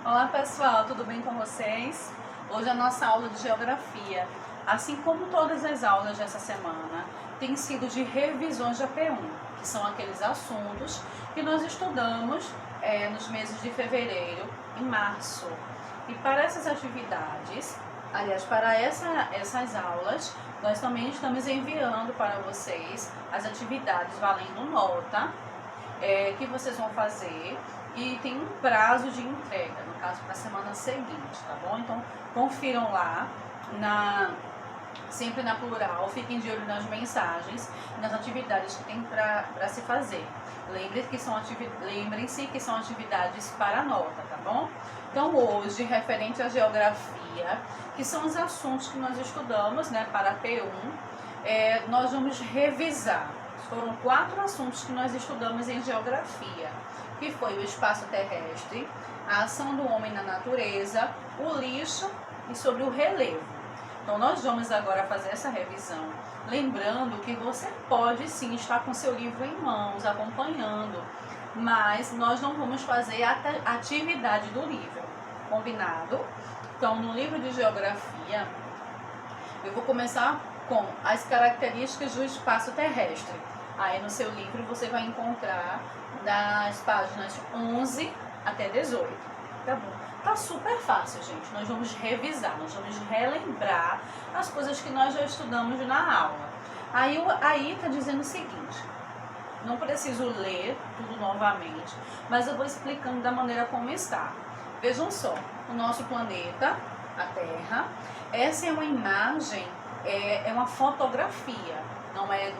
Olá pessoal, tudo bem com vocês? Hoje a nossa aula de geografia, assim como todas as aulas dessa semana, tem sido de revisões de AP1, que são aqueles assuntos que nós estudamos nos meses de fevereiro e março. E para essas atividades, aliás, para essas aulas, nós também estamos enviando para vocês as atividades valendo nota que vocês vão fazer. E tem um prazo de entrega, no caso para a semana seguinte, tá bom? Então confiram lá, sempre na plural, fiquem de olho nas mensagens, nas atividades que tem para se fazer. Lembrem-se que são atividades para nota, tá bom? Então hoje, referente à geografia, que são os assuntos que nós estudamos, né, para P1, nós vamos revisar. Foram 4 assuntos que nós estudamos em geografia, que foi o espaço terrestre, a ação do homem na natureza, o lixo e sobre o relevo. Então nós vamos agora fazer essa revisão, lembrando que você pode sim estar com seu livro em mãos, acompanhando, mas nós não vamos fazer a atividade do livro, combinado? Então no livro de geografia, eu vou começar com as características do espaço terrestre. Aí no seu livro você vai encontrar das páginas 11 até 18, tá bom? Tá super fácil, gente. Nós vamos revisar, nós vamos relembrar as coisas que nós já estudamos na aula. Aí tá dizendo o seguinte, não preciso ler tudo novamente, mas eu vou explicando da maneira como está. Vejam só, o nosso planeta, a Terra, essa é uma imagem, é uma fotografia. Não é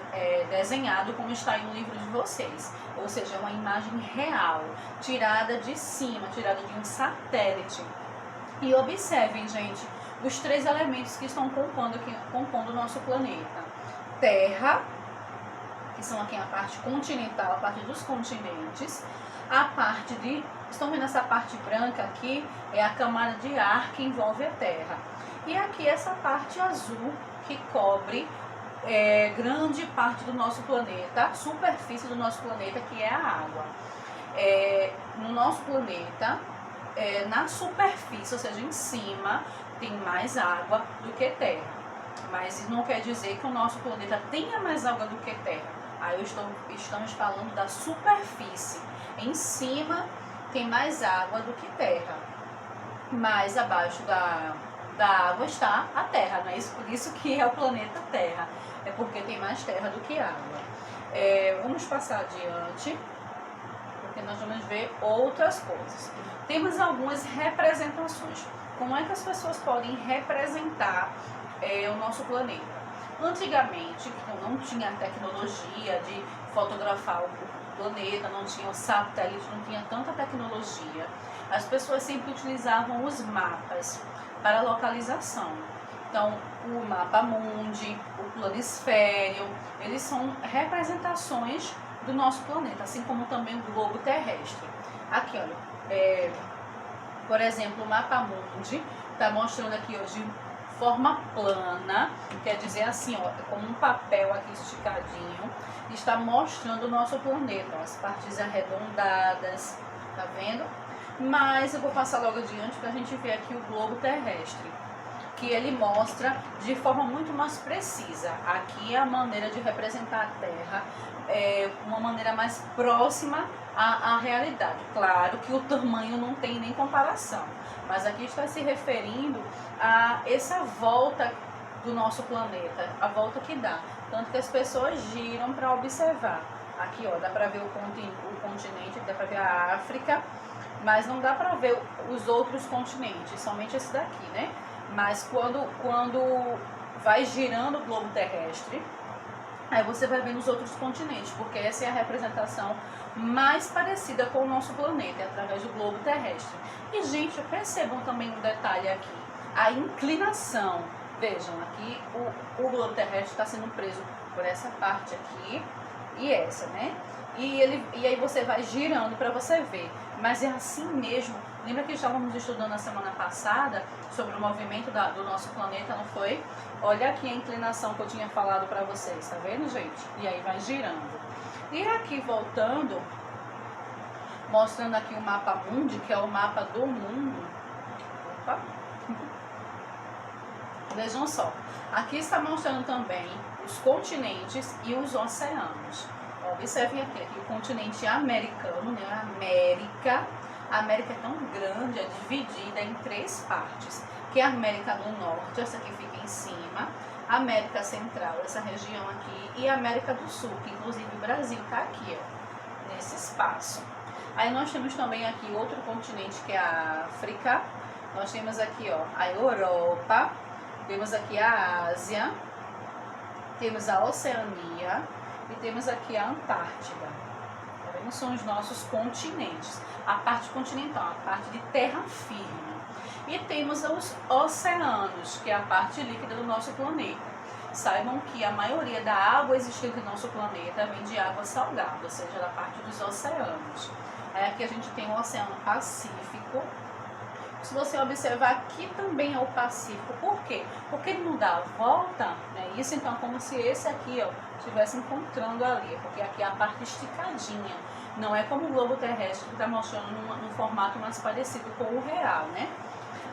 desenhado como está aí no livro de vocês, ou seja, é uma imagem real, tirada de cima, tirada de um satélite. E observem, gente, os 3 elementos que estão compondo o nosso planeta. Terra, que são aqui a parte continental, a parte dos continentes, estão vendo essa parte branca aqui? É a camada de ar que envolve a Terra. E aqui essa parte azul que cobre grande parte do nosso planeta, a superfície do nosso planeta, que é a água. No nosso planeta, na superfície, ou seja, em cima, tem mais água do que terra. Mas isso não quer dizer que o nosso planeta tenha mais água do que terra. Aí estamos falando da superfície. Em cima tem mais água do que terra. Mais abaixo da água está a Terra, não é isso? Por isso que é o planeta Terra. É porque tem mais terra do que água. Vamos passar adiante, porque nós vamos ver outras coisas. Temos algumas representações. Como é que as pessoas podem representar o nosso planeta? Antigamente, não tinha tecnologia de fotografar o planeta, não tinha o satélite, não tinha tanta tecnologia. As pessoas sempre utilizavam os mapas para localização. Então, o mapa mundi, o planisfério, eles são representações do nosso planeta, assim como também o globo terrestre. Aqui, olha, por exemplo, o mapa mundi está mostrando aqui hoje de forma plana, quer dizer assim, ó, como um papel aqui esticadinho, está mostrando o nosso planeta, ó, as partes arredondadas, tá vendo? Mas eu vou passar logo adiante para a gente ver aqui o globo terrestre, que ele mostra de forma muito mais precisa. Aqui é a maneira de representar a Terra, uma maneira mais próxima à realidade. Claro que o tamanho não tem nem comparação, mas aqui está se referindo a essa volta do nosso planeta, a volta que dá. Tanto que as pessoas giram para observar. Aqui, ó, dá para ver o continente, dá para ver a África, mas não dá para ver os outros continentes, somente esse daqui, né? Mas quando vai girando o globo terrestre, aí você vai ver nos outros continentes, porque essa é a representação mais parecida com o nosso planeta, através do globo terrestre. E, gente, percebam também um detalhe aqui, a inclinação. Vejam, aqui o globo terrestre está sendo preso por essa parte aqui e essa, né? E aí você vai girando para você ver. Mas é assim mesmo. Lembra que estávamos estudando na semana passada sobre o movimento do nosso planeta, não foi? Olha aqui a inclinação que eu tinha falado para vocês, tá vendo, gente? E aí vai girando. E aqui voltando, mostrando aqui o mapa mundi, que é o mapa do mundo. Opa. Vejam só, aqui está mostrando também os continentes e os oceanos. Observem aqui o continente americano, né? A América é tão grande, é dividida em 3 partes, que é a América do Norte, essa aqui fica em cima, a América Central, essa região aqui, e a América do Sul, que inclusive o Brasil está aqui, ó, nesse espaço. Aí nós temos também aqui outro continente, que é a África, nós temos aqui, ó, a Europa, temos aqui a Ásia, temos a Oceania e temos aqui a Antártida. Tá vendo? São os nossos continentes. A parte continental, a parte de terra firme. E temos os oceanos, que é a parte líquida do nosso planeta. Saibam que a maioria da água existente no nosso planeta vem de água salgada, ou seja, da parte dos oceanos. Aí aqui a gente tem o Oceano Pacífico. Se você observar, aqui também é o Pacífico. Por quê? Porque ele não dá a volta, né? Isso então é como se esse aqui, ó, estivesse encontrando ali, porque aqui é a parte esticadinha. Não é como o globo terrestre, que está mostrando num formato mais parecido com o real, né?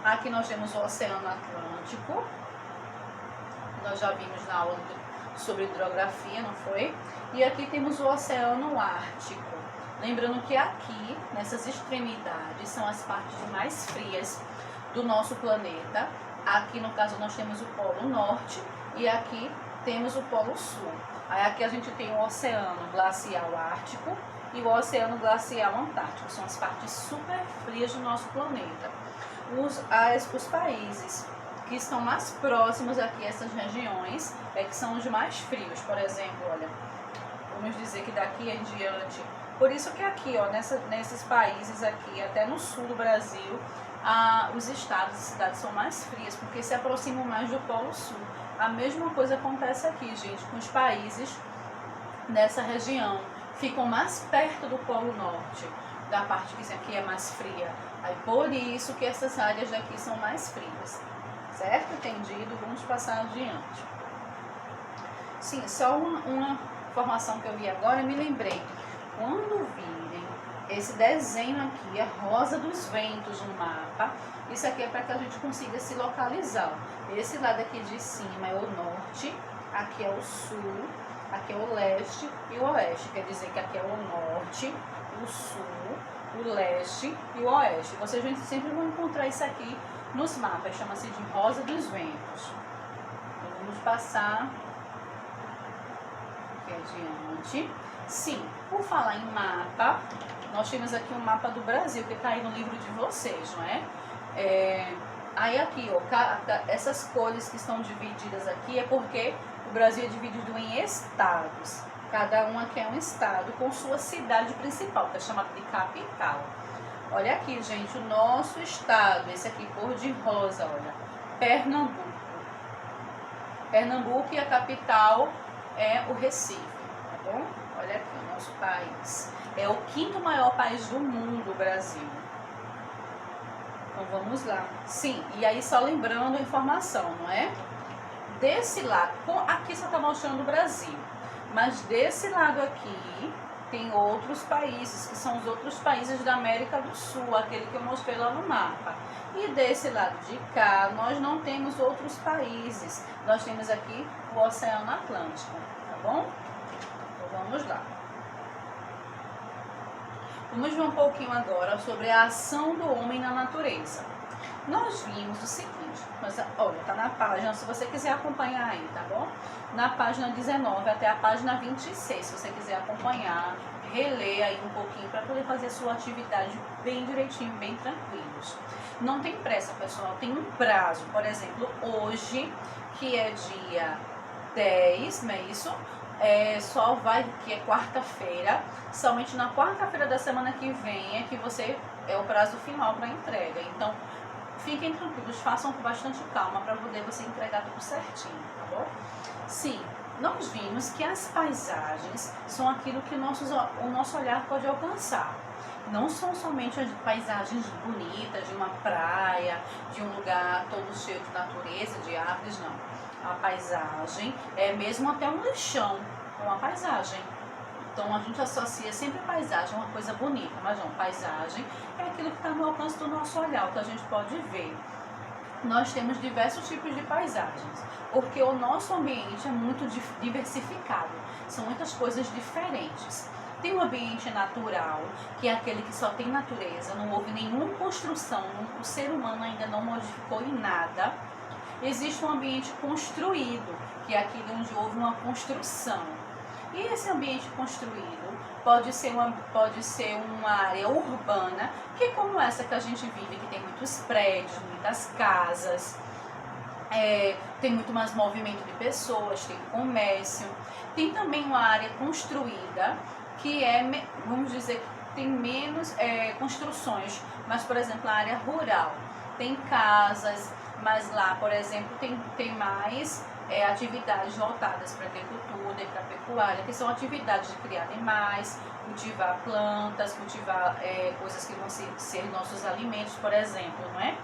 Aqui nós temos o Oceano Atlântico. Nós já vimos na aula sobre hidrografia, não foi? E aqui temos o Oceano Ártico. Lembrando que aqui, nessas extremidades, são as partes mais frias do nosso planeta. Aqui, no caso, nós temos o Polo Norte e aqui temos o Polo Sul. Aí aqui a gente tem o Oceano Glacial Ártico e o Oceano Glacial Antártico. São as partes super frias do nosso planeta. Os países que estão mais próximos aqui a essas regiões que são os mais frios. Por exemplo, olha, vamos dizer que daqui em diante... Por isso que aqui, ó, nesses países aqui, até no sul do Brasil, os estados e cidades são mais frias, porque se aproximam mais do Polo Sul. A mesma coisa acontece aqui, gente, com os países dessa região. Ficam mais perto do Polo Norte, da parte que aqui é mais fria. Aí, por isso que essas áreas daqui são mais frias. Certo? Entendido? Vamos passar adiante. Sim, só uma informação que eu vi agora, eu me lembrei. Quando virem esse desenho aqui, a rosa dos ventos no mapa, isso aqui é para que a gente consiga se localizar. Esse lado aqui de cima é o norte, aqui é o sul, aqui é o leste e o oeste. Quer dizer que aqui é o norte, o sul, o leste e o oeste. Vocês sempre vão encontrar isso aqui nos mapas, chama-se de rosa dos ventos. Então, vamos passar aqui adiante. Sim, por falar em mapa, nós temos aqui um mapa do Brasil, que está aí no livro de vocês, não é? Aí aqui, ó, essas cores que estão divididas aqui é porque o Brasil é dividido em estados. Cada um aqui é um estado com sua cidade principal, que é chamada de capital. Olha aqui, gente, o nosso estado, esse aqui cor de rosa, olha, Pernambuco. Pernambuco, e a capital é o Recife, tá bom? Olha aqui o nosso país. É o 5º maior país do mundo, o Brasil. Então vamos lá. Sim, e aí só lembrando a informação, não é? Desse lado, aqui só está mostrando o Brasil. Mas desse lado aqui tem outros países, que são os outros países da América do Sul, aquele que eu mostrei lá no mapa. E desse lado de cá, nós não temos outros países. Nós temos aqui o Oceano Atlântico, tá bom? Vamos lá. Vamos ver um pouquinho agora sobre a ação do homem na natureza. Nós vimos o seguinte, mas olha, tá na página, se você quiser acompanhar aí, tá bom? Na página 19 até a página 26, se você quiser acompanhar, reler aí um pouquinho para poder fazer a sua atividade bem direitinho, bem tranquilos. Não tem pressa, pessoal, tem um prazo. Por exemplo, hoje, que é dia 10, não é isso? Só vai, que é quarta-feira, somente na quarta-feira da semana que vem é que você é o prazo final para entrega. Então, fiquem tranquilos, façam com bastante calma para poder você entregar tudo certinho, tá bom? Sim, nós vimos que as paisagens são aquilo que o nosso olhar pode alcançar. Não são somente as paisagens bonitas de uma praia, de um lugar todo cheio de natureza, de árvores, não. A paisagem é mesmo até um lixão, uma paisagem. Então a gente associa sempre a paisagem a uma coisa bonita, mas não, paisagem é aquilo que está no alcance do nosso olhar, o que a gente pode ver. Nós temos diversos tipos de paisagens, porque o nosso ambiente é muito diversificado, são muitas coisas diferentes. Tem um ambiente natural, que é aquele que só tem natureza, não houve nenhuma construção, o ser humano ainda não modificou em nada. Existe um ambiente construído, que é aquele onde houve uma construção. E esse ambiente construído pode ser uma área urbana, que é como essa que a gente vive, que tem muitos prédios, muitas casas, tem muito mais movimento de pessoas, tem comércio. Tem também uma área construída, que vamos dizer, que tem menos construções, mas, por exemplo, a área rural tem casas, mas lá, por exemplo, tem mais atividades voltadas para a agricultura e para a pecuária, que são atividades de criar animais, cultivar plantas, cultivar coisas que vão ser nossos alimentos, por exemplo, não é?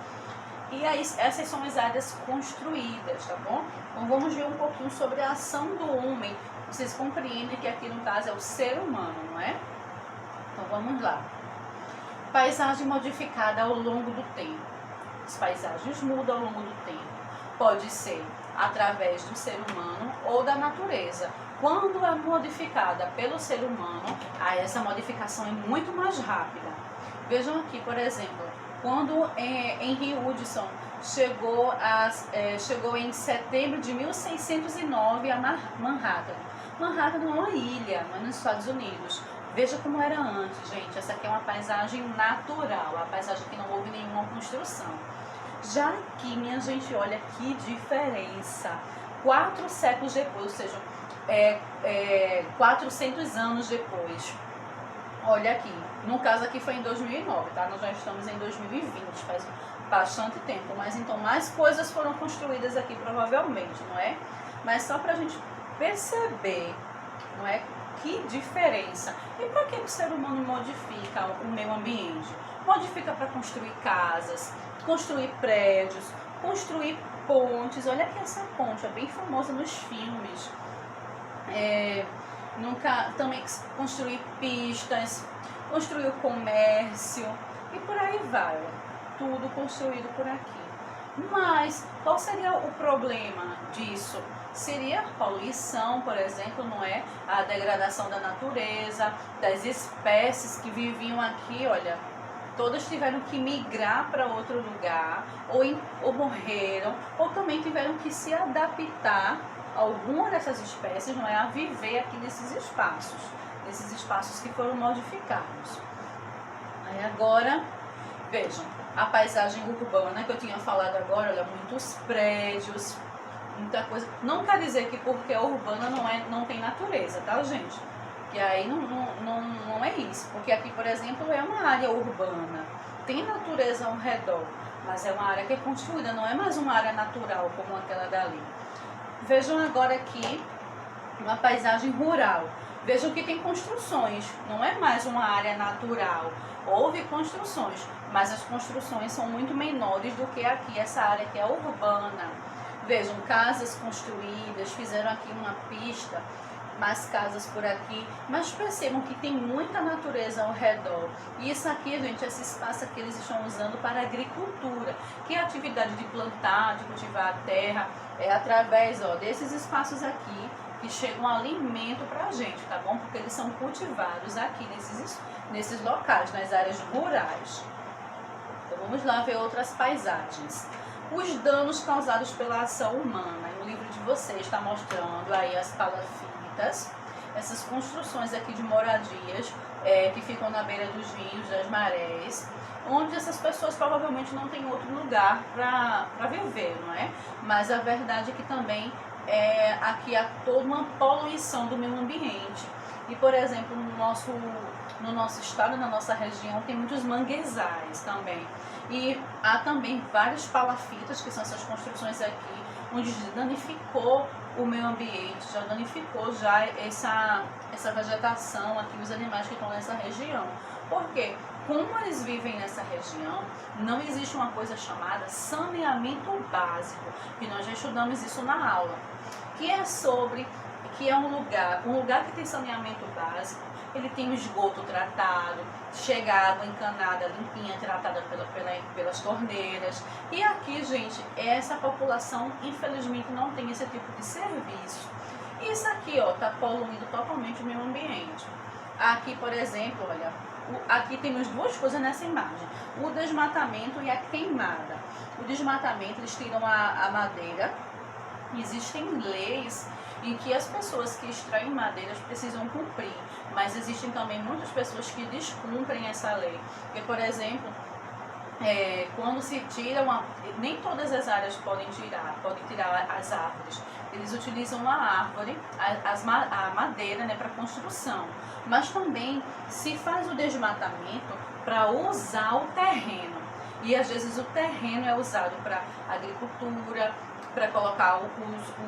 E aí, essas são as áreas construídas, tá bom? Então vamos ver um pouquinho sobre a ação do homem. Vocês compreendem que aqui no caso é o ser humano, não é? Então vamos lá. Paisagem modificada ao longo do tempo. As paisagens mudam ao longo do tempo. Pode ser através do ser humano ou da natureza. Quando é modificada pelo ser humano, essa modificação é muito mais rápida. Vejam aqui, por exemplo, quando Henry Hudson chegou em setembro de 1609 a Manhattan. Manhattan é uma ilha, mas nos Estados Unidos. Veja como era antes, gente. Essa aqui é uma paisagem natural, a paisagem que não houve nenhuma construção. Já aqui, minha gente, olha que diferença. 4 séculos depois, ou seja, 400 anos depois. Olha aqui, no caso aqui foi em 2009, tá? Nós já estamos em 2020, faz bastante tempo. Mas então mais coisas foram construídas aqui provavelmente, não é? Mas só pra gente perceber, não é? Que diferença. E para que o ser humano modifica o meio ambiente? Modifica para construir casas, construir prédios, construir pontes. Olha aqui essa ponte, é bem famosa nos filmes. Também construir pistas, construir o comércio e por aí vai. Tudo construído por aqui. Mas qual seria o problema disso? Seria a poluição, por exemplo, não é? A degradação da natureza, das espécies que viviam aqui, olha, todas tiveram que migrar para outro lugar, ou morreram, ou também tiveram que se adaptar, alguma dessas espécies, não é, a viver aqui nesses espaços que foram modificados. Aí agora, vejam, a paisagem urbana que eu tinha falado agora, olha, muitos prédios, muita coisa. Não quer dizer que porque é urbana não tem natureza, tá, gente? Que aí não é isso. Porque aqui, por exemplo, é uma área urbana. Tem natureza ao redor, mas é uma área que é construída, não é mais uma área natural como aquela dali. Vejam agora aqui uma paisagem rural. Vejam que tem construções, não é mais uma área natural. Houve construções, mas as construções são muito menores do que aqui, essa área que é urbana. Vejam, casas construídas, fizeram aqui uma pista, mais casas por aqui, mas percebam que tem muita natureza ao redor. E isso aqui, gente, esse espaço aqui eles estão usando para agricultura, que é a atividade de plantar, de cultivar a terra, através desses espaços aqui, que chegam alimento para a gente, tá bom? Porque eles são cultivados aqui nesses locais, nas áreas rurais. Então vamos lá ver outras paisagens. Os danos causados pela ação humana. No livro de vocês está mostrando aí as palafitas, essas construções aqui de moradias que ficam na beira dos rios, das marés, onde essas pessoas provavelmente não têm outro lugar para viver, não é? Mas a verdade é que também aqui há toda uma poluição do meio ambiente. E, por exemplo, no nosso estado, na nossa região, tem muitos manguezais também. E há também várias palafitas, que são essas construções aqui, onde danificou o meio ambiente, já danificou essa vegetação aqui, os animais que estão nessa região. Por quê? Como eles vivem nessa região, não existe uma coisa chamada saneamento básico, que nós já estudamos isso na aula, que é sobre que é um lugar que tem saneamento básico, ele tem o esgoto tratado, chega água encanada, limpinha, tratada pelas torneiras. E aqui, gente, essa população, infelizmente, não tem esse tipo de serviço. Isso aqui, ó, tá poluindo totalmente o meio ambiente. Aqui, por exemplo, olha, aqui temos duas coisas nessa imagem: o desmatamento e a queimada. O desmatamento, eles tiram a madeira. Existem leis em que as pessoas que extraem madeiras precisam cumprir, mas existem também muitas pessoas que descumprem essa lei. Porque, por exemplo, quando se tira nem todas as áreas podem tirar as árvores. Eles utilizam a árvore, a madeira, né, para construção, mas também se faz o desmatamento para usar o terreno. E às vezes o terreno é usado para agricultura, para colocar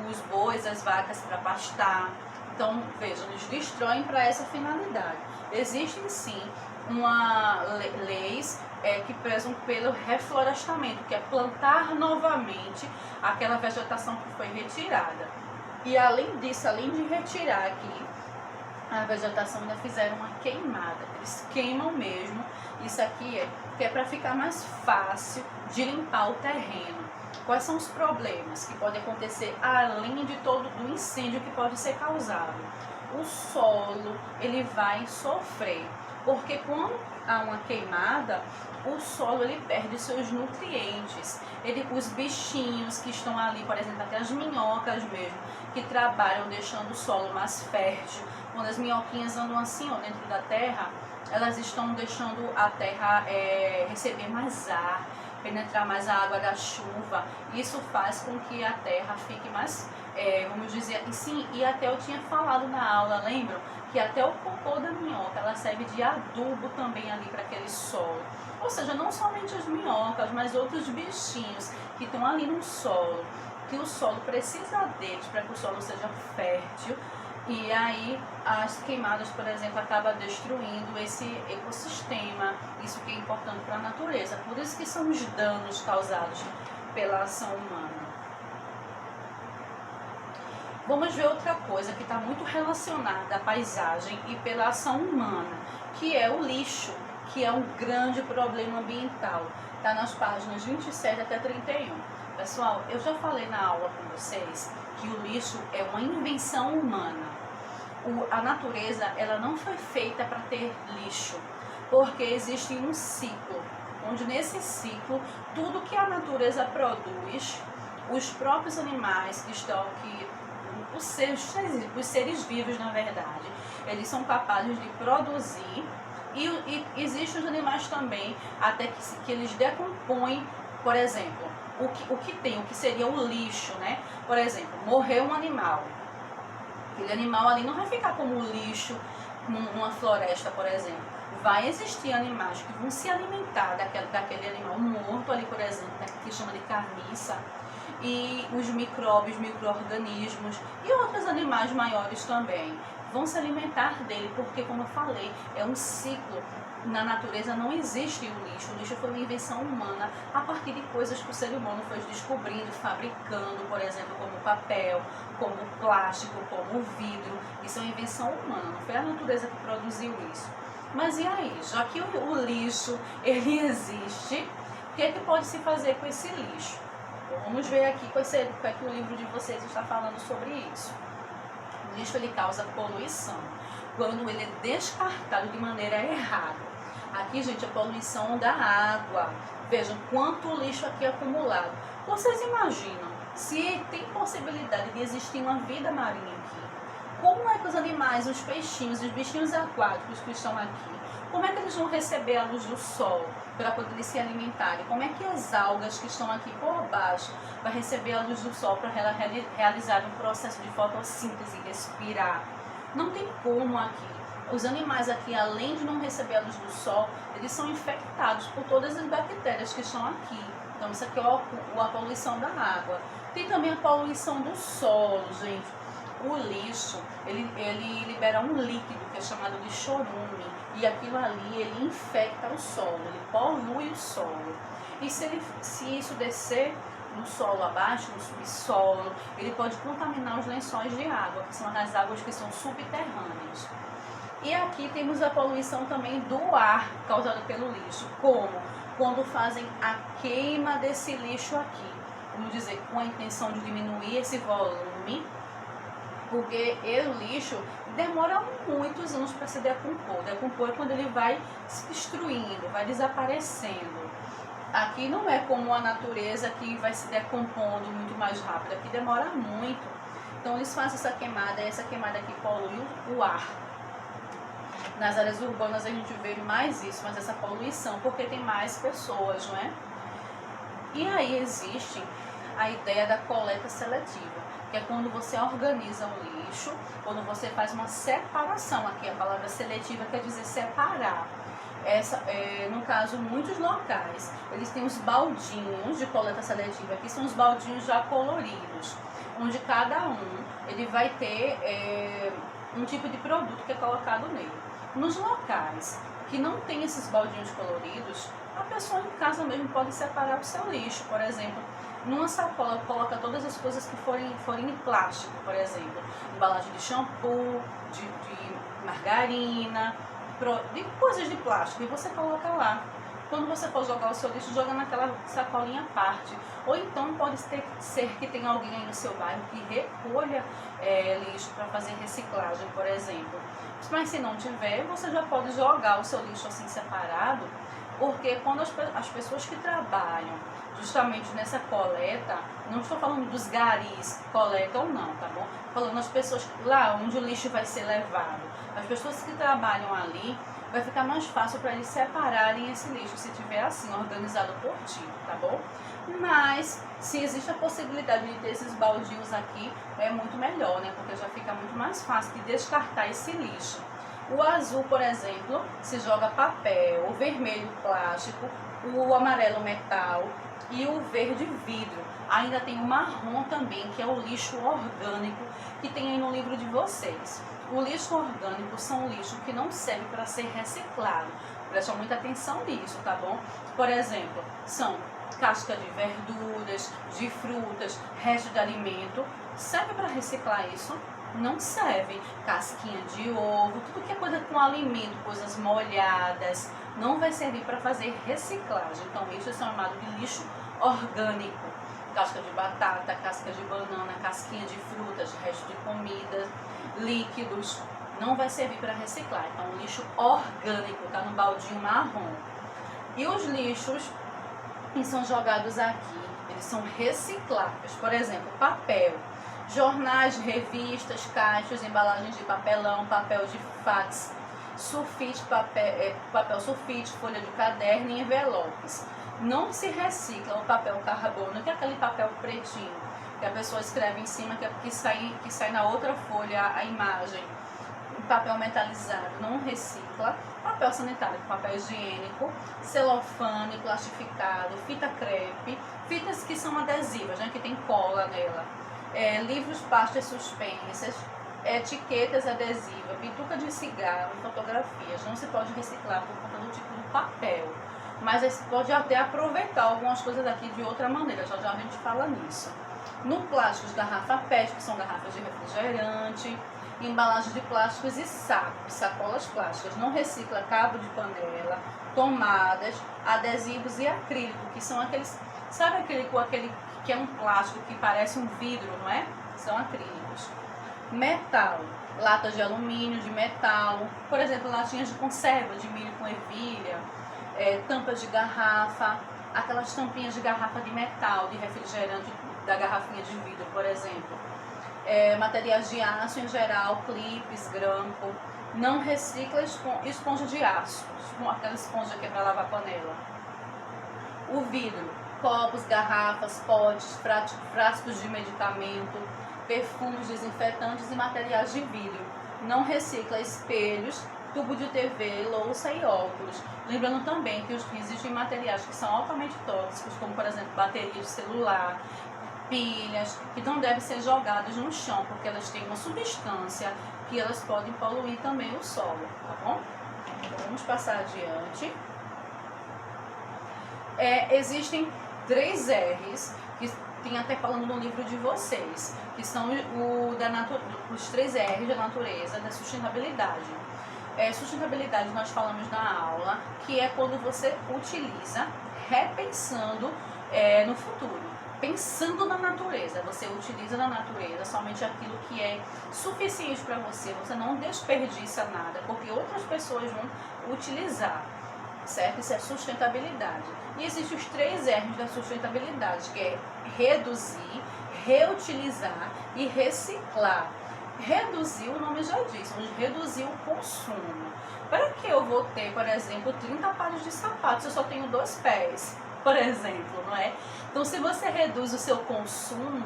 os bois, as vacas para pastar. Então, vejam, eles destroem para essa finalidade. Existem sim leis que prezam pelo reflorestamento, que é plantar novamente aquela vegetação que foi retirada. E além disso, além de retirar aqui a vegetação, ainda fizeram uma queimada. Eles queimam mesmo. Isso aqui que é para ficar mais fácil de limpar o terreno. Quais são os problemas que podem acontecer além de todo o incêndio que pode ser causado? O solo, ele vai sofrer, porque quando há uma queimada, o solo ele perde seus nutrientes. Os bichinhos que estão ali, por exemplo, até as minhocas mesmo, que trabalham deixando o solo mais fértil. Quando as minhoquinhas andam assim, ó, dentro da terra, elas estão deixando a terra receber mais ar, penetrar mais a água da chuva. Isso faz com que a terra fique mais, vamos dizer assim, e até eu tinha falado na aula, lembram? Que até o cocô da minhoca, ela serve de adubo também ali para aquele solo. Ou seja, não somente as minhocas, mas outros bichinhos que estão ali no solo, que o solo precisa deles para que o solo seja fértil. E aí as queimadas, por exemplo, acabam destruindo esse ecossistema. Isso que é importante para a natureza. Por isso que são os danos causados pela ação humana. Vamos ver outra coisa que está muito relacionada à paisagem e pela ação humana, que é o lixo, que é um grande problema ambiental. Está nas páginas 27 até 31. Pessoal, eu já falei na aula com vocês que o lixo é uma invenção humana. A natureza, ela não foi feita para ter lixo, porque existe um ciclo, onde nesse ciclo, tudo que a natureza produz, os próprios animais que estão aqui, os seres vivos, na verdade, eles são capazes de produzir, e existem os animais também, até que eles decompõem, por exemplo, o que seria o lixo, né? Por exemplo, morreu um animal. Aquele animal ali não vai ficar como lixo numa floresta, por exemplo. Vai existir animais que vão se alimentar daquele animal morto ali, por exemplo, né, que chama de carniça. E os micróbios, micro-organismos e outros animais maiores também vão se alimentar dele, porque, como eu falei, é um ciclo. Na natureza não existe o lixo. O lixo foi uma invenção humana a partir de coisas que o ser humano foi descobrindo, fabricando, por exemplo, como papel, como plástico, como vidro. Isso é uma invenção humana, não foi a natureza que produziu isso. Mas e aí? Já que o lixo, ele existe, o que é que pode se fazer com esse lixo? Vamos ver aqui qual é que o livro de vocês está falando sobre isso. O lixo, ele causa poluição quando ele é descartado de maneira errada. Aqui, gente, a poluição da água. Vejam quanto lixo aqui acumulado. Vocês imaginam se tem possibilidade de existir uma vida marinha aqui? Como é que os animais, os peixinhos, os bichinhos aquáticos que estão aqui, como é que eles vão receber a luz do sol para poder se alimentarem? Como é que as algas que estão aqui por baixo vão receber a luz do sol para realizar um processo de fotossíntese e respirar? Não tem como aqui. Os animais aqui, além de não receber a luz do sol, eles são infectados por todas as bactérias que estão aqui. Então isso aqui é a poluição da água. Tem também a poluição do solo, gente. O lixo, ele libera um líquido que é chamado de chorume. E aquilo ali, ele infecta o solo, ele polui o solo. E se isso descer no solo abaixo, no subsolo, ele pode contaminar os lençóis de água, que são as águas que são subterrâneas. E aqui temos a poluição também do ar causada pelo lixo, como quando fazem a queima desse lixo aqui, vamos dizer, com a intenção de diminuir esse volume, porque o lixo demora muitos anos para se decompor. Decompor é quando ele vai se destruindo, vai desaparecendo. Aqui não é como a natureza que vai se decompondo muito mais rápido, aqui demora muito. Então eles fazem essa queimada, e essa queimada aqui polui o ar. Nas áreas urbanas a gente vê mais isso, mas essa poluição, porque tem mais pessoas, não é? E aí existe a ideia da coleta seletiva, que é quando você organiza um lixo, quando você faz uma separação. Aqui a palavra seletiva quer dizer separar. No caso, muitos locais, eles têm os baldinhos de coleta seletiva, que são os baldinhos já coloridos, onde cada ele vai ter um tipo de produto que é colocado nele. Nos locais que não tem esses baldinhos coloridos, a pessoa em casa mesmo pode separar o seu lixo. Por exemplo, numa sacola coloca todas as coisas que forem em plástico, por exemplo, embalagem de shampoo, de margarina, de coisas de plástico, e você coloca lá. Quando você for jogar o seu lixo, joga naquela sacolinha à parte. Ou então pode ser que tenha alguém aí no seu bairro que recolha lixo para fazer reciclagem, por exemplo. Mas se não tiver, você já pode jogar o seu lixo assim separado, porque quando as pessoas que trabalham justamente nessa coleta, não estou falando dos garis que coletam não, tá bom? Estou falando das pessoas lá onde o lixo vai ser levado. As pessoas que trabalham ali, vai ficar mais fácil para eles separarem esse lixo, se tiver assim, organizado por ti, tá bom? Mas, se existe a possibilidade de ter esses baldinhos aqui, é muito melhor, né? Porque já fica muito mais fácil de descartar esse lixo. O azul, por exemplo, se joga papel, o vermelho plástico, o amarelo metal e o verde vidro. Ainda tem o marrom também, que é o lixo orgânico, que tem aí no livro de vocês. O lixo orgânico são lixos que não servem para ser reciclado. Prestem muita atenção nisso, tá bom? Por exemplo, são casca de verduras, de frutas, resto de alimento. Serve para reciclar isso? Não serve. Casquinha de ovo, tudo que é coisa com alimento, coisas molhadas, não vai servir para fazer reciclagem. Então, isso é chamado de lixo orgânico. Casca de batata, casca de banana, casquinha de frutas, resto de comida, líquidos, não vai servir para reciclar. Então, o lixo orgânico está no baldinho marrom. E os lixos que são jogados aqui, eles são recicláveis. Por exemplo, papel, jornais, revistas, caixas, embalagens de papelão, papel de fax, sulfite, papel sulfite, folha de caderno e envelopes. Não se recicla o papel carbono, que é aquele papel pretinho, que a pessoa escreve em cima, que sai na outra folha a imagem. Papel metalizado não recicla. Papel sanitário, papel higiênico, celofane, plastificado, fita crepe, fitas que são adesivas, né, que tem cola nela, livros, pastas suspensas, etiquetas adesivas, bituca de cigarro, fotografias. Não se pode reciclar por conta do tipo de papel, mas você pode até aproveitar algumas coisas daqui de outra maneira, já a gente fala nisso. No plástico, garrafa PET, que são garrafas de refrigerante, embalagens de plásticos e sacos, sacolas plásticas. Não recicla cabo de panela, tomadas, adesivos e acrílico, que são aqueles, sabe aquele que é um plástico que parece um vidro, não é? São acrílicos. Metal, latas de alumínio, de metal, por exemplo, latinhas de conserva, de milho com ervilha, tampas de garrafa, aquelas tampinhas de garrafa de metal, de refrigerante, da garrafinha de vidro, por exemplo. Materiais de aço em geral, clipes, grampo. Não recicla esponja de aço, aquela esponja que é para lavar panela. O vidro, copos, garrafas, potes, frascos de medicamento, perfumes, desinfetantes e materiais de vidro. Não recicla espelhos, tubo de TV, louça e óculos. Lembrando também que existem materiais que são altamente tóxicos, como por exemplo baterias de celular, pilhas, que não devem ser jogadas no chão, porque elas têm uma substância que elas podem poluir também o solo, tá bom? Então, vamos passar adiante. Existem 3 R's, que tem até falando no livro de vocês, que são os 3 R's da natureza, da sustentabilidade. Sustentabilidade nós falamos na aula, que é quando você utiliza repensando no futuro, pensando na natureza. Você utiliza na natureza somente aquilo que é suficiente para você, você não desperdiça nada, porque outras pessoas vão utilizar, certo? Isso é sustentabilidade. E existem os 3 R's da sustentabilidade, que é reduzir, reutilizar e reciclar. Reduzir, o nome já diz, vamos reduzir o consumo. Para que eu vou ter, por exemplo, 30 pares de sapatos se eu só tenho 2 pés, por exemplo, não é? Então, se você reduz o seu consumo,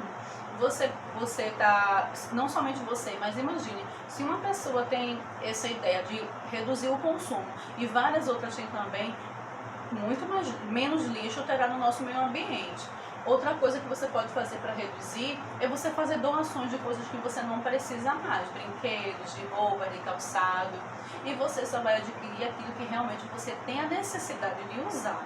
você tá, não somente você, mas imagine, se uma pessoa tem essa ideia de reduzir o consumo e várias outras têm também, menos lixo terá no nosso meio ambiente. Outra coisa que você pode fazer para reduzir é você fazer doações de coisas que você não precisa mais, brinquedos, de roupa, de calçado, e você só vai adquirir aquilo que realmente você tem a necessidade de usar.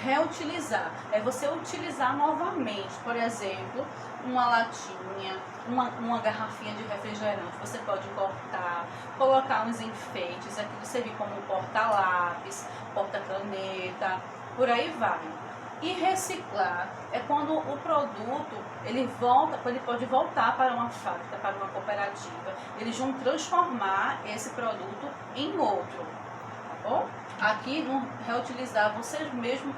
Reutilizar é você utilizar novamente, por exemplo, uma latinha, uma garrafinha de refrigerante, você pode cortar, colocar uns enfeites, aquilo servir como porta-lápis, porta-caneta, por aí vai. E reciclar é quando o produto ele pode voltar para uma fábrica, para uma cooperativa. Eles vão transformar esse produto em outro, tá bom? Aqui no reutilizar, você mesmo,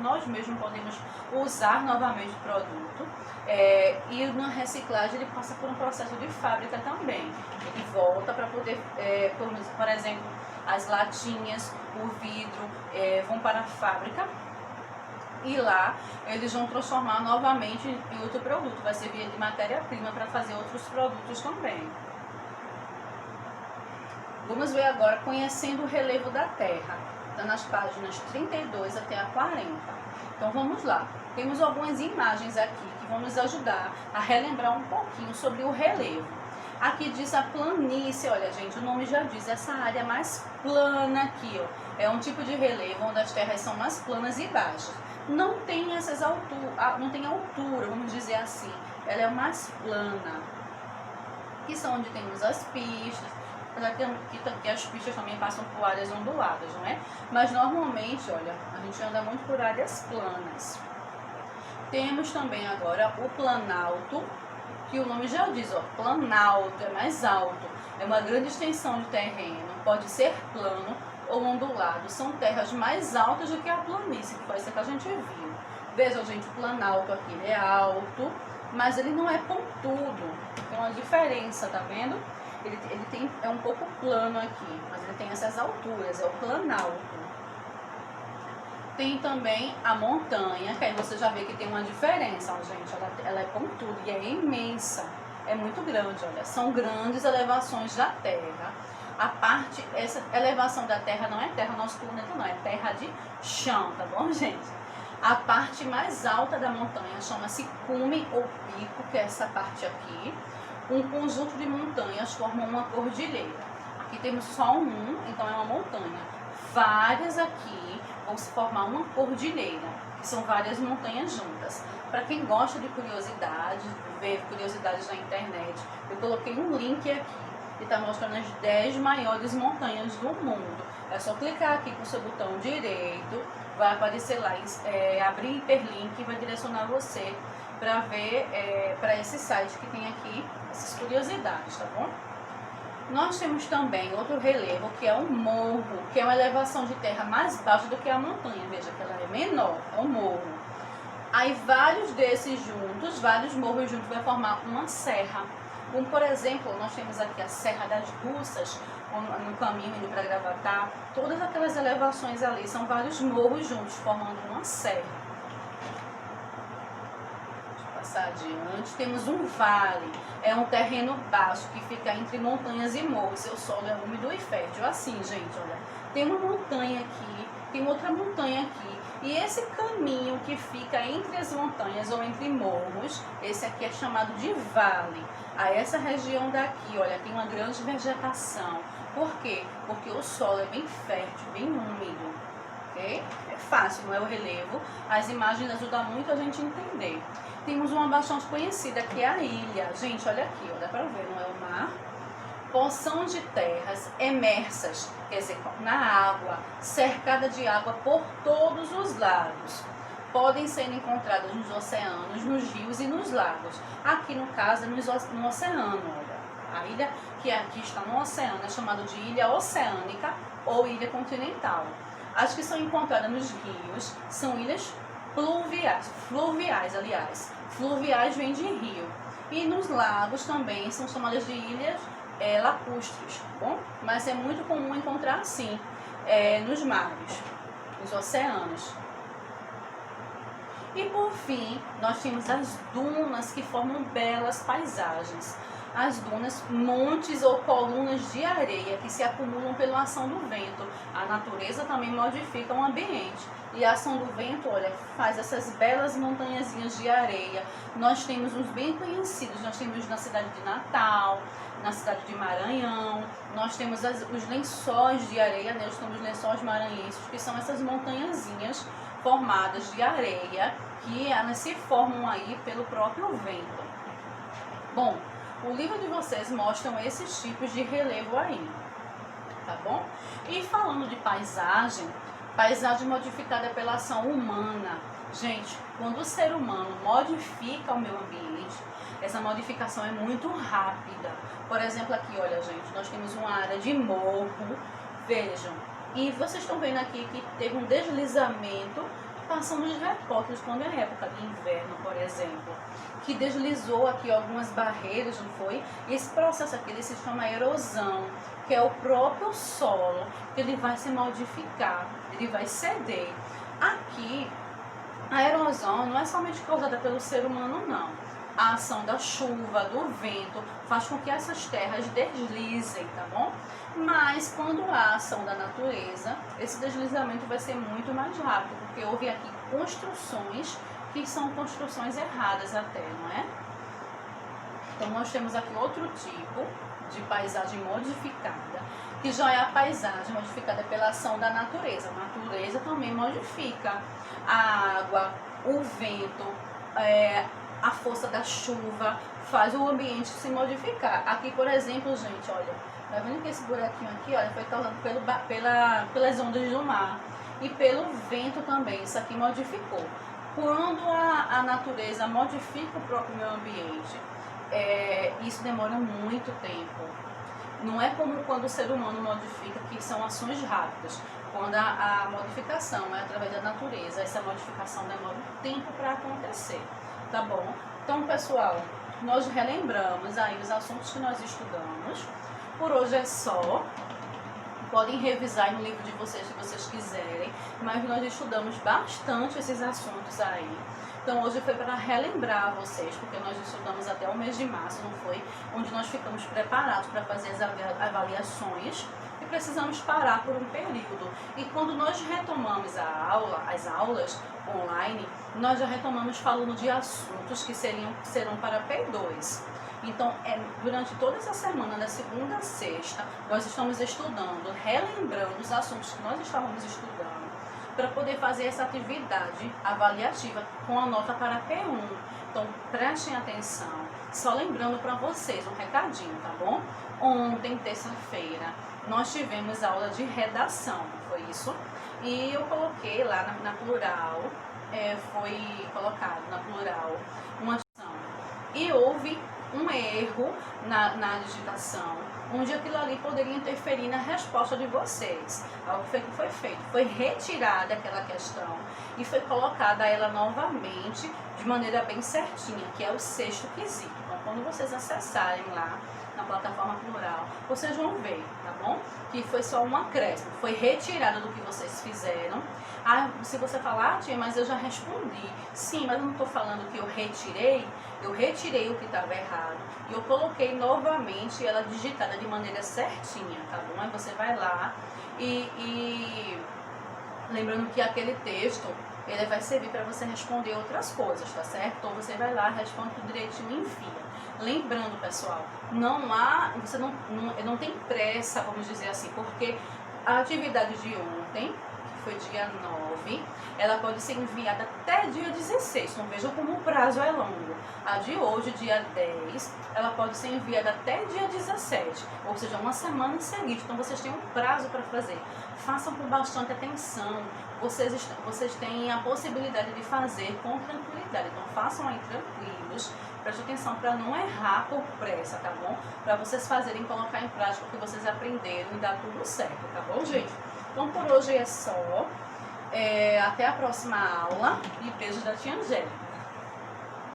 nós mesmos podemos usar novamente o produto. E na reciclagem ele passa por um processo de fábrica também. Ele volta para poder, por exemplo, as latinhas, o vidro vão para a fábrica. E lá eles vão transformar novamente em outro produto, vai servir de matéria-prima para fazer outros produtos também. Vamos ver agora conhecendo o relevo da Terra, está nas páginas 32 até a 40. Então vamos lá, temos algumas imagens aqui que vão nos ajudar a relembrar um pouquinho sobre o relevo. Aqui diz a planície, olha gente, o nome já diz, essa área mais plana aqui, ó, é um tipo de relevo onde as terras são mais planas e baixas. Não tem essas não tem altura, vamos dizer assim, ela é mais plana. Aqui são onde temos as pistas, que as pistas também passam por áreas onduladas, não é? Mas normalmente, olha, a gente anda muito por áreas planas. Temos também agora o planalto, que o nome já diz, ó, planalto, é mais alto, é uma grande extensão de terreno, pode ser plano ou ondulado, são terras mais altas do que a planície, que foi essa que a gente viu. Veja, gente, o planalto aqui ele é alto, mas ele não é pontudo, tem uma diferença, tá vendo? Ele é um pouco plano aqui, mas ele tem essas alturas, é o planalto. Tem também a montanha, que aí você já vê que tem uma diferença, ó, gente, ela é pontuda e é imensa, é muito grande, olha, são grandes elevações da Terra. Essa elevação da Terra não é terra nosso planeta, não, é terra de chão, tá bom, gente? A parte mais alta da montanha chama-se cume ou pico, que é essa parte aqui. Um conjunto de montanhas formam uma cordilheira. Aqui temos só então é uma montanha. Várias aqui vão se formar uma cordilheira, que são várias montanhas juntas. Para quem gosta de curiosidades, ver curiosidades na internet, eu coloquei um link aqui que está mostrando as 10 maiores montanhas do mundo. É só clicar aqui com o seu botão direito, vai aparecer lá, abrir hiperlink e vai direcionar você para ver, para esse site que tem aqui essas curiosidades, tá bom? Nós temos também outro relevo, que é um morro, que é uma elevação de terra mais baixa do que a montanha. Veja que ela é menor, é um morro. Aí vários desses juntos, vários morros juntos, vai formar uma serra. Como, por exemplo, nós temos aqui a Serra das Russas, no caminho indo para Gravatá. Todas aquelas elevações ali são vários morros juntos, formando uma serra. Deixa eu passar adiante. Temos um vale, é um terreno baixo que fica entre montanhas e morros. Seu solo é úmido e fértil. Assim, gente, olha, tem uma montanha aqui, tem outra montanha aqui. E esse caminho que fica entre as montanhas ou entre morros, esse aqui é chamado de vale. A essa região daqui, olha, tem uma grande vegetação. Por quê? Porque o solo é bem fértil, bem úmido. ok? É fácil, não é o relevo. As imagens ajudam muito a gente a entender. Temos uma bastante conhecida, que é a ilha. Gente, olha aqui, ó, dá pra ver, não é o mar? Porção de terras emersas, quer dizer, na água, cercada de água por todos os lados. Podem ser encontradas nos oceanos, nos rios e nos lagos. Aqui, no caso, é no oceano, olha. A ilha que aqui está no oceano é chamada de ilha oceânica ou ilha continental. As que são encontradas nos rios são ilhas fluviais, aliás. Fluviais vem de rio. E nos lagos também são chamadas de ilhas lacustres, tá bom? Mas é muito comum encontrar assim, nos mares, nos oceanos. E por fim, nós temos as dunas, que formam belas paisagens. As dunas, montes ou colunas de areia que se acumulam pela ação do vento. A natureza também modifica o ambiente. E a ação do vento, olha, faz essas belas montanhazinhas de areia. Nós temos uns bem conhecidos, nós temos na cidade de Natal, na cidade de Maranhão, nós temos os lençóis de areia, né? Nós temos lençóis maranhenses, que são essas montanhazinhas formadas de areia, que elas se formam aí pelo próprio vento. Bom, o livro de vocês mostram esses tipos de relevo aí, tá bom? E falando de paisagem modificada pela ação humana. Gente, quando o ser humano modifica o meio ambiente, essa modificação é muito rápida. Por exemplo, aqui, olha, gente, nós temos uma área de morro, vejam, e vocês estão vendo aqui que teve um deslizamento. Passamos repórteres quando é época de inverno, por exemplo, que deslizou aqui algumas barreiras, não foi? E esse processo aqui ele se chama erosão, que é o próprio solo, que ele vai se modificar, ele vai ceder. Aqui, a erosão não é somente causada pelo ser humano, não. A ação da chuva, do vento, faz com que essas terras deslizem, tá bom? Mas quando há ação da natureza, esse deslizamento vai ser muito mais rápido, porque houve aqui construções que são construções erradas até, não é? Então nós temos aqui outro tipo de paisagem modificada, que já é a paisagem modificada pela ação da natureza. A natureza também modifica a água, o vento, a força da chuva, faz o ambiente se modificar. Aqui, por exemplo, gente, olha, tá vendo que esse buraquinho aqui, olha, foi causado pelas ondas do mar e pelo vento também. Isso aqui modificou. Quando a natureza modifica o próprio meio ambiente, isso demora muito tempo. Não é como quando o ser humano modifica, que são ações rápidas. Quando a modificação é através da natureza, essa modificação demora um tempo para acontecer, tá bom? Então, pessoal, nós relembramos aí os assuntos que nós estudamos. Por hoje é só. Podem revisar no livro de vocês se vocês quiserem, mas nós estudamos bastante esses assuntos aí. Então hoje foi para relembrar vocês, porque nós estudamos até o mês de março, não foi? Onde nós ficamos preparados para fazer as avaliações e precisamos parar por um período. E quando nós retomamos as aulas online, nós já retomamos falando de assuntos que serão para P2. Então, durante toda essa semana, da segunda a sexta, nós estamos estudando, relembrando os assuntos que nós estávamos estudando, para poder fazer essa atividade avaliativa com a nota para P1. Então, prestem atenção. Só lembrando para vocês um recadinho, tá bom? Ontem, terça-feira, nós tivemos aula de redação, foi isso? E eu coloquei lá na plural, foi colocado na plural uma ação. E houve um erro na digitação, onde aquilo ali poderia interferir na resposta de vocês. Algo que foi feito, foi retirada aquela questão e foi colocada ela novamente de maneira bem certinha, que é o sexto quesito. Então, quando vocês acessarem lá na plataforma plural, vocês vão ver, tá bom? Que foi só um acréscimo, foi retirada do que vocês fizeram. Se você falar, tia, mas eu já respondi. Sim, mas eu não estou falando que eu retirei o que estava errado e eu coloquei novamente ela digitada de maneira certinha, tá bom? Aí você vai lá e lembrando que aquele texto, ele vai servir para você responder outras coisas, tá certo? Então você vai lá, responde tudo direitinho e envia. Lembrando, pessoal, você não tem pressa, vamos dizer assim, porque a atividade de ontem que foi dia 9, ela pode ser enviada até dia 16. Então vejam como o prazo é longo. A de hoje, dia 10, ela pode ser enviada até dia 17, ou seja, uma semana seguinte. Então vocês têm um prazo para fazer. Façam com bastante atenção. Vocês têm a possibilidade de fazer com tranquilidade. Então façam aí tranquilos. Preste atenção para não errar por pressa, tá bom? Para vocês fazerem, colocar em prática o que vocês aprenderam e dar tudo certo, tá bom, gente? Então por hoje é só. Até a próxima aula e beijo da tia Angélica.